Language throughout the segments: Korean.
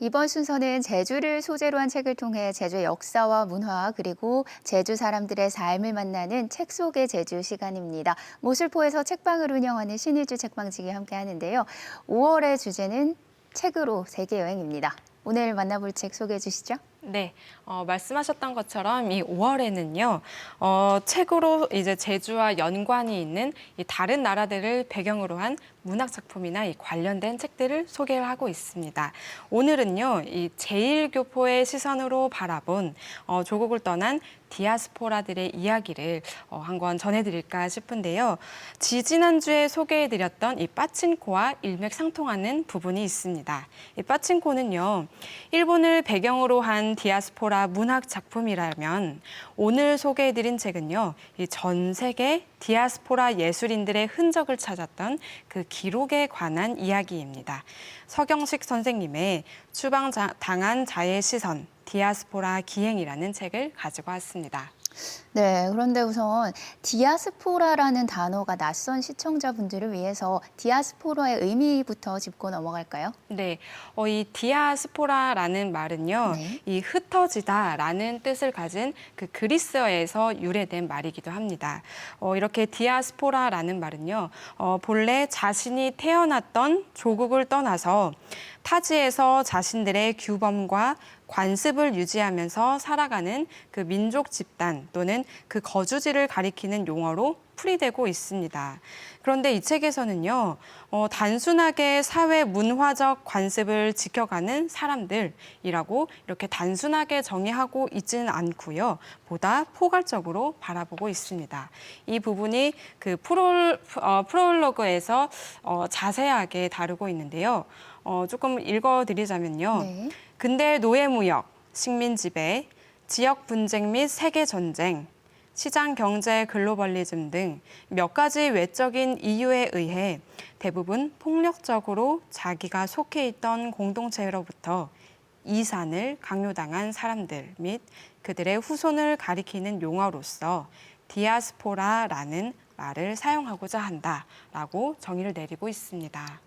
이번 순서는 제주를 소재로 한 책을 통해 제주의 역사와 문화 그리고 제주 사람들의 삶을 만나는 책 속의 제주 시간입니다. 모슬포에서 책방을 운영하는 신일주 책방직이 함께 하는데요. 5월의 주제는 책으로 세계 여행입니다. 오늘 만나볼 책 소개해 주시죠. 네, 말씀하셨던 것처럼 이 5월에는요, 책으로 이제 제주와 연관이 있는 이 다른 나라들을 배경으로 한 문학 작품이나 이 관련된 책들을 소개를 하고 있습니다. 오늘은요, 이 제1교포의 시선으로 바라본 조국을 떠난 디아스포라들의 이야기를 한 권 전해드릴까 싶은데요. 지지난주에 소개해드렸던 이 빠친코와 일맥상통하는 부분이 있습니다. 이 빠친코는요, 일본을 배경으로 한 디아스포라 문학 작품이라면 오늘 소개해드린 책은요, 이 전 세계 디아스포라 예술인들의 흔적을 찾았던 그 기록에 관한 이야기입니다. 서경식 선생님의 추방당한 자의 시선, 디아스포라 기행이라는 책을 가지고 왔습니다. 네, 그런데 우선 디아스포라라는 단어가 낯선 시청자분들을 위해서 디아스포라의 의미부터 짚고 넘어갈까요? 네, 이 디아스포라라는 말은요, 네. 이 흩어지다라는 뜻을 가진 그 그리스어에서 유래된 말이기도 합니다. 이렇게 디아스포라라는 말은요, 본래 자신이 태어났던 조국을 떠나서 타지에서 자신들의 규범과 관습을 유지하면서 살아가는 그 민족 집단 또는 그 거주지를 가리키는 용어로 풀이되고 있습니다. 그런데 이 책에서는요, 단순하게 사회 문화적 관습을 지켜가는 사람들이라고 이렇게 단순하게 정의하고 있지는 않고요, 보다 포괄적으로 바라보고 있습니다. 이 부분이 그 프롤로그에서 자세하게 다루고 있는데요. 조금 읽어드리자면요. 네. 근대 노예무역, 식민지배, 지역 분쟁 및 세계 전쟁, 시장 경제 글로벌리즘 등 몇 가지 외적인 이유에 의해 대부분 폭력적으로 자기가 속해 있던 공동체로부터 이산을 강요당한 사람들 및 그들의 후손을 가리키는 용어로서 디아스포라라는 말을 사용하고자 한다라고 정의를 내리고 있습니다.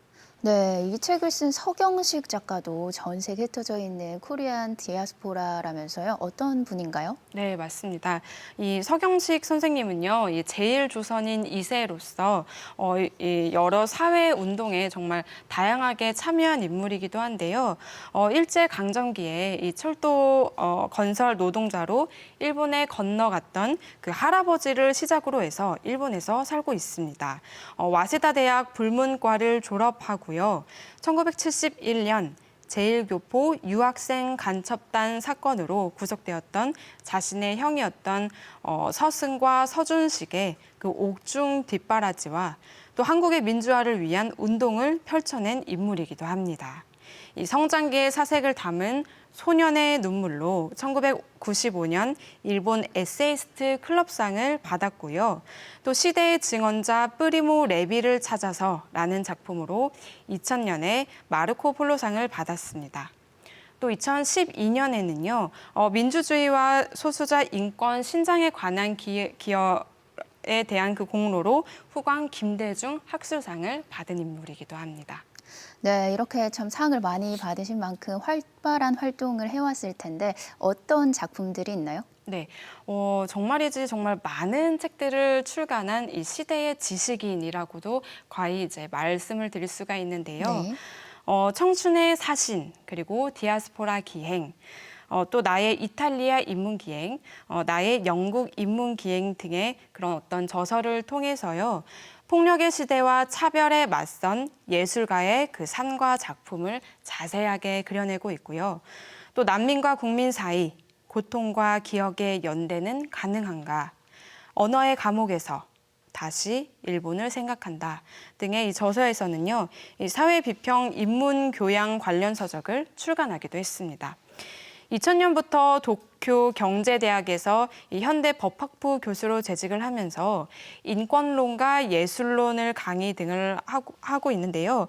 네, 이 책을 쓴 서경식 작가도 전 세계에 흩어져 있는 코리안 디아스포라라면서요. 어떤 분인가요? 네, 맞습니다. 이 서경식 선생님은요, 이 제1조선인 2세로서 이 여러 사회 운동에 정말 다양하게 참여한 인물이기도 한데요. 일제강점기에 이 철도 건설 노동자로 일본에 건너갔던 그 할아버지를 시작으로 해서 일본에서 살고 있습니다. 와세다 대학 불문과를 졸업하고요. 1971년 제1교포 유학생 간첩단 사건으로 구속되었던 자신의 형이었던 서승과 서준식의 그 옥중 뒷바라지와 또 한국의 민주화를 위한 운동을 펼쳐낸 인물이기도 합니다. 이 성장기의 사색을 담은 소년의 눈물로 1995년 일본 에세이스트 클럽상을 받았고요. 또 시대의 증언자 프리모 레비를 찾아서라는 작품으로 2000년에 마르코 폴로상을 받았습니다. 또 2012년에는요, 민주주의와 소수자 인권 신장에 관한 기여에 대한 그 공로로 후광 김대중 학술상을 받은 인물이기도 합니다. 네, 이렇게 참 상을 많이 받으신 만큼 활발한 활동을 해왔을 텐데 어떤 작품들이 있나요? 네, 정말이지 정말 많은 책들을 출간한 이 시대의 지식인이라고도 과히 이제 말씀을 드릴 수가 있는데요. 네. 청춘의 사신, 그리고 디아스포라 기행, 또 나의 이탈리아 입문기행, 나의 영국 입문기행 등의 그런 어떤 저서를 통해서요. 폭력의 시대와 차별에 맞선 예술가의 그 삶과 작품을 자세하게 그려내고 있고요. 또 난민과 국민 사이, 고통과 기억의 연대는 가능한가, 언어의 감옥에서 다시 일본을 생각한다 등의 이 저서에서는요, 이 사회 비평 인문 교양 관련 서적을 출간하기도 했습니다. 2000년부터 도쿄 경제대학에서 이 현대 법학부 교수로 재직을 하면서 인권론과 예술론을 강의 등을 하고 있는데요.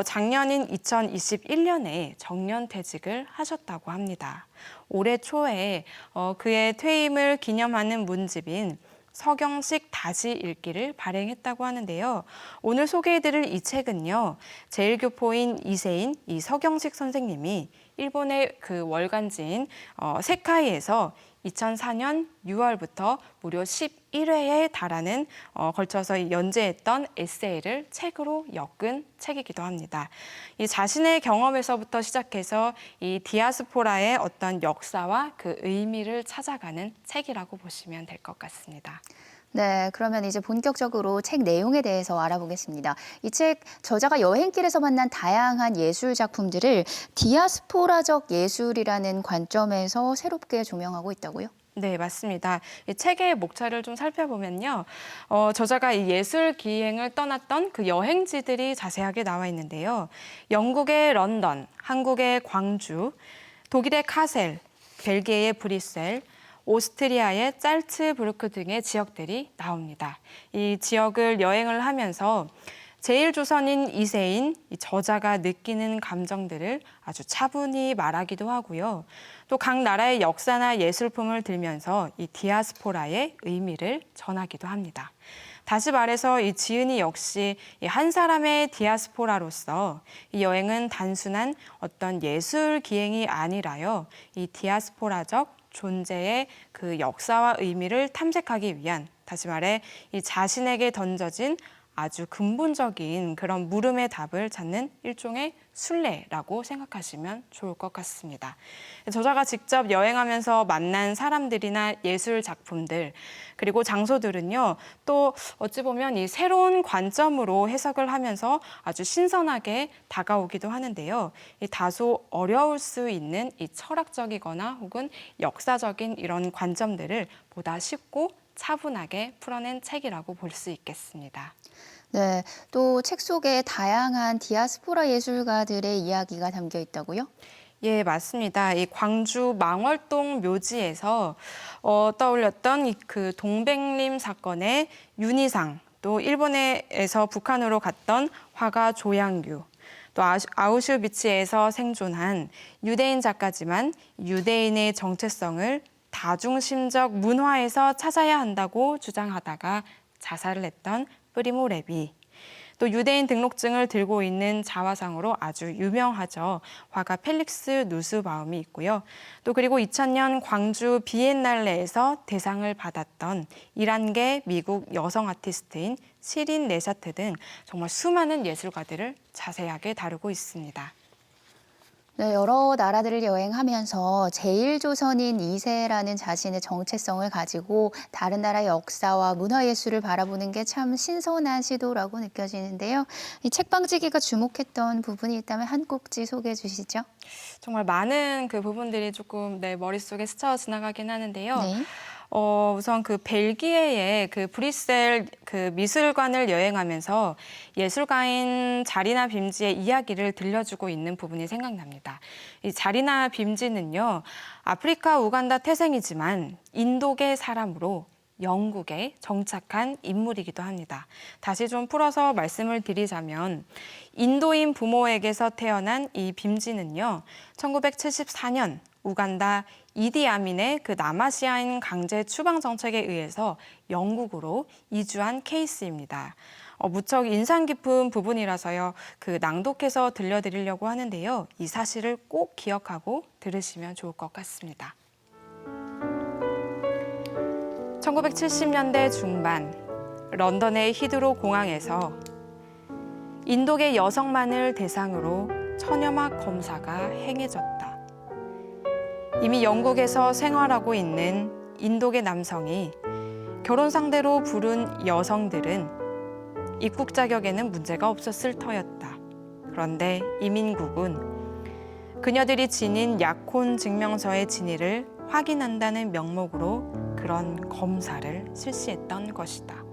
작년인 2021년에 정년퇴직을 하셨다고 합니다. 올해 초에 그의 퇴임을 기념하는 문집인 서경식 다시 읽기를 발행했다고 하는데요. 오늘 소개해드릴 이 책은요, 제1교포인 2세인 이 서경식 선생님이 일본의 그 월간지인 세카이에서 2004년 6월부터 무려 11회에 달하는 걸쳐서 연재했던 에세이를 책으로 엮은 책이기도 합니다. 이 자신의 경험에서부터 시작해서 이 디아스포라의 어떤 역사와 그 의미를 찾아가는 책이라고 보시면 될 것 같습니다. 네, 그러면 이제 본격적으로 책 내용에 대해서 알아보겠습니다. 이 책 저자가 여행길에서 만난 다양한 예술 작품들을 디아스포라적 예술이라는 관점에서 새롭게 조명하고 있다고요? 네, 맞습니다. 이 책의 목차를 좀 살펴보면요. 저자가 이 예술 기행을 떠났던 그 여행지들이 자세하게 나와 있는데요. 영국의 런던, 한국의 광주, 독일의 카셀, 벨기에의 브뤼셀, 오스트리아의 짤츠부르크 등의 지역들이 나옵니다. 이 지역을 여행을 하면서 제1조선인 이세인 이 저자가 느끼는 감정들을 아주 차분히 말하기도 하고요. 또 각 나라의 역사나 예술품을 들면서 이 디아스포라의 의미를 전하기도 합니다. 다시 말해서 이 지은이 역시 한 사람의 디아스포라로서 이 여행은 단순한 어떤 예술 기행이 아니라요. 이 디아스포라적 존재의 그 역사와 의미를 탐색하기 위한, 다시 말해 이 자신에게 던져진 아주 근본적인 그런 물음의 답을 찾는 일종의 순례라고 생각하시면 좋을 것 같습니다. 저자가 직접 여행하면서 만난 사람들이나 예술 작품들, 그리고 장소들은요, 또 어찌 보면 이 새로운 관점으로 해석을 하면서 아주 신선하게 다가오기도 하는데요. 이 다소 어려울 수 있는 이 철학적이거나 혹은 역사적인 이런 관점들을 보다 쉽고 차분하게 풀어낸 책이라고 볼 수 있겠습니다. 네, 또 책 속에 다양한 디아스포라 예술가들의 이야기가 담겨 있다고요? 예, 맞습니다. 이 광주 망월동 묘지에서 떠올렸던 그 동백림 사건의 윤희상, 또 일본에서 북한으로 갔던 화가 조양규, 또 아우슈비츠에서 생존한 유대인 작가지만 유대인의 정체성을 다중심적 문화에서 찾아야 한다고 주장하다가 자살을 했던 프리모 레비, 또 유대인 등록증을 들고 있는 자화상으로 아주 유명하죠. 화가 펠릭스 누스바움이 있고요. 또 그리고 2000년 광주 비엔날레에서 대상을 받았던 이란계 미국 여성 아티스트인 시린 네샤트 등 정말 수많은 예술가들을 자세하게 다루고 있습니다. 네, 여러 나라들을 여행하면서 제1조선인 2세라는 자신의 정체성을 가지고 다른 나라의 역사와 문화예술을 바라보는 게 참 신선한 시도라고 느껴지는데요. 이 책방지기가 주목했던 부분이 있다면 한 꼭지 소개해 주시죠. 정말 많은 그 부분들이 조금 내 머릿속에 스쳐 지나가긴 하는데요. 네. 우선 그 벨기에의 그 브뤼셀 그 미술관을 여행하면서 예술가인 자리나 빔지의 이야기를 들려주고 있는 부분이 생각납니다. 이 자리나 빔지는요, 아프리카 우간다 태생이지만 인도계 사람으로 영국에 정착한 인물이기도 합니다. 다시 좀 풀어서 말씀을 드리자면 인도인 부모에게서 태어난 이 빔지는요, 1974년 우간다 이디아민의 그 남아시아인 강제 추방 정책에 의해서 영국으로 이주한 케이스입니다. 무척 인상 깊은 부분이라서요. 그 낭독해서 들려드리려고 하는데요. 이 사실을 꼭 기억하고 들으시면 좋을 것 같습니다. 1970년대 중반 런던의 히드로 공항에서 인도계 여성만을 대상으로 천여막 검사가 행해졌다. 이미 영국에서 생활하고 있는 인도계 남성이 결혼 상대로 부른 여성들은 입국 자격에는 문제가 없었을 터였다. 그런데 이민국은 그녀들이 지닌 약혼 증명서의 진위를 확인한다는 명목으로 그런 검사를 실시했던 것이다.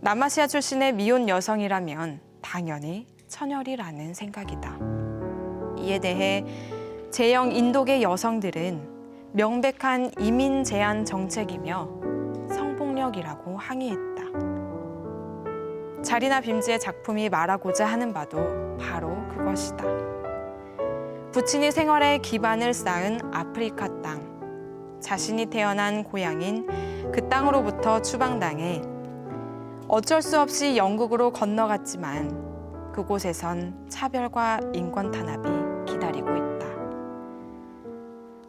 남아시아 출신의 미혼 여성이라면 당연히 처녀리라는 생각이다. 이에 대해 제형 인도계 여성들은 명백한 이민 제한 정책이며 성폭력이라고 항의했다. 자리나 빔즈의 작품이 말하고자 하는 바도 바로 그것이다. 부친이 생활의 기반을 쌓은 아프리카 땅, 자신이 태어난 고향인 그 땅으로부터 추방당해 어쩔 수 없이 영국으로 건너갔지만 그곳에선 차별과 인권 탄압이 기다리고 있다.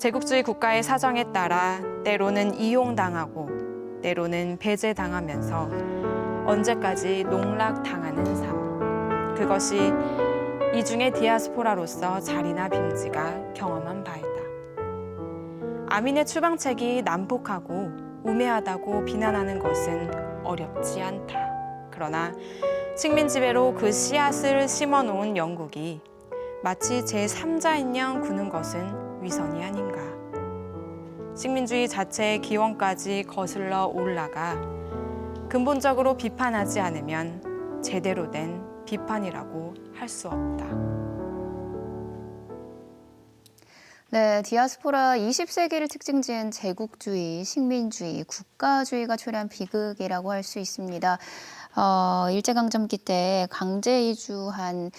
제국주의 국가의 사정에 따라 때로는 이용당하고 때로는 배제당하면서 언제까지 농락당하는 삶. 그것이 이중의 디아스포라로서 자리나 빈지가 경험한 바이다. 아민의 추방책이 난폭하고 우매하다고 비난하는 것은 어렵지 않다. 그러나 식민 지배로 그 씨앗을 심어놓은 영국이 마치 제3자인 양 구는 것은 위선이 아닌가. 식민주의 자체의 기원까지 거슬러 올라가 근본적으로 비판하지 않으면 제대로 된 비판이라고 할 수 없다. 네, 디아스포라 20세기를 특징 지은 제국주의, 식민주의, 국가주의가 초래한 비극이라고 할 수 있습니다. 일제강점기 때 강제 이주한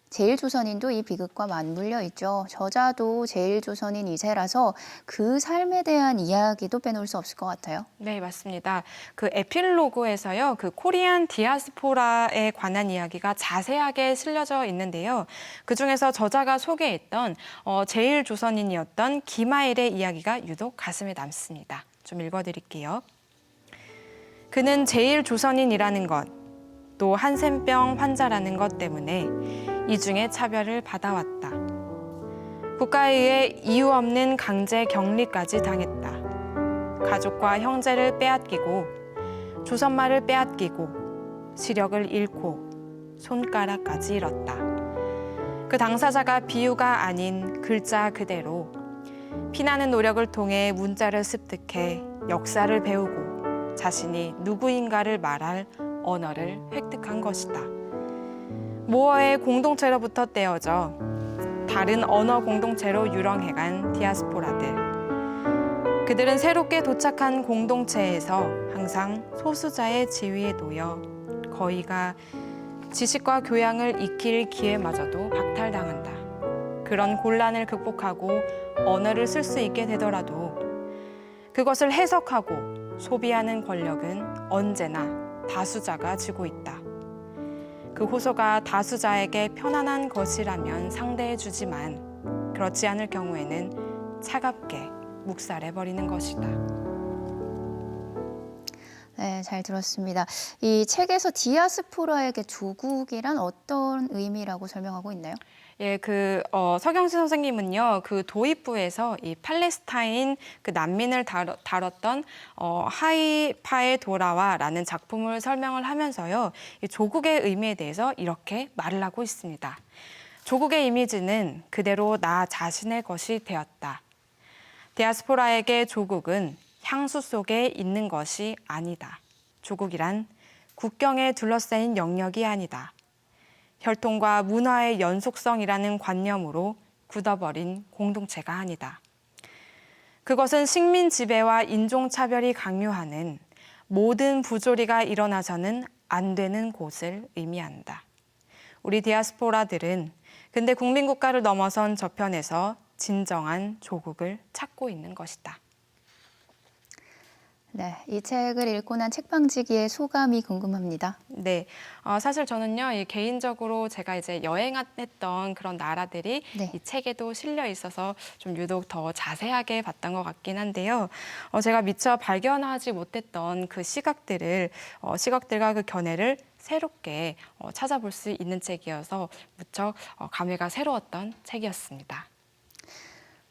제일조선인도 이 비극과 맞물려 있죠. 저자도 제일조선인 2세라서 그 삶에 대한 이야기도 빼놓을 수 없을 것 같아요. 네, 맞습니다. 그 에필로그에서요, 그 코리안 디아스포라에 관한 이야기가 자세하게 실려져 있는데요. 그 중에서 저자가 소개했던 제일조선인이었던 김하일의 이야기가 유독 가슴에 남습니다. 좀 읽어드릴게요. 그는 제일조선인이라는 것, 또 한센병 환자라는 것 때문에 이중의 차별을 받아왔다. 국가에 의해 이유 없는 강제 격리까지 당했다. 가족과 형제를 빼앗기고 조선말을 빼앗기고 시력을 잃고 손가락까지 잃었다. 그 당사자가 비유가 아닌 글자 그대로 피나는 노력을 통해 문자를 습득해 역사를 배우고 자신이 누구인가를 말할 언어를 획득한 것이다. 모어의 공동체로부터 떼어져 다른 언어 공동체로 유령해간 디아스포라들. 그들은 새롭게 도착한 공동체에서 항상 소수자의 지위에 놓여 거의가 지식과 교양을 익힐 기회마저도 박탈당한다. 그런 곤란을 극복하고 언어를 쓸 수 있게 되더라도 그것을 해석하고 소비하는 권력은 언제나 다수자가 쥐고 있다. 그 호소가 다수자에게 편안한 것이라면 상대해주지만 그렇지 않을 경우에는 차갑게 묵살해버리는 것이다. 네, 잘 들었습니다. 이 책에서 디아스포라에게 조국이란 어떤 의미라고 설명하고 있나요? 예, 서경시 선생님은요, 그 도입부에서 이 팔레스타인 그 난민을 다뤘던 하이파의 도라와라는 작품을 설명을 하면서요, 이 조국의 의미에 대해서 이렇게 말을 하고 있습니다. 조국의 이미지는 그대로 나 자신의 것이 되었다. 디아스포라에게 조국은 향수 속에 있는 것이 아니다. 조국이란 국경에 둘러싸인 영역이 아니다. 혈통과 문화의 연속성이라는 관념으로 굳어버린 공동체가 아니다. 그것은 식민 지배와 인종차별이 강요하는 모든 부조리가 일어나서는 안 되는 곳을 의미한다. 우리 디아스포라들은 근대 국민국가를 넘어선 저편에서 진정한 조국을 찾고 있는 것이다. 네, 이 책을 읽고 난 책방지기의 소감이 궁금합니다. 네, 사실 저는요, 개인적으로 제가 이제 여행했던 그런 나라들이 네. 이 책에도 실려 있어서 좀 유독 더 자세하게 봤던 것 같긴 한데요. 제가 미처 발견하지 못했던 그 시각들과 그 견해를 새롭게 찾아볼 수 있는 책이어서 무척 감회가 새로웠던 책이었습니다.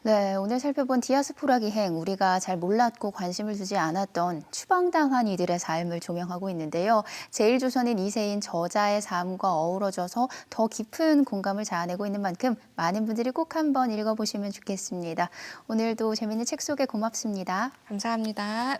네, 오늘 살펴본 디아스포라 기행, 우리가 잘 몰랐고 관심을 두지 않았던 추방당한 이들의 삶을 조명하고 있는데요. 제일조선인 2세인 저자의 삶과 어우러져서 더 깊은 공감을 자아내고 있는 만큼 많은 분들이 꼭 한번 읽어보시면 좋겠습니다. 오늘도 재미있는 책 소개 고맙습니다. 감사합니다.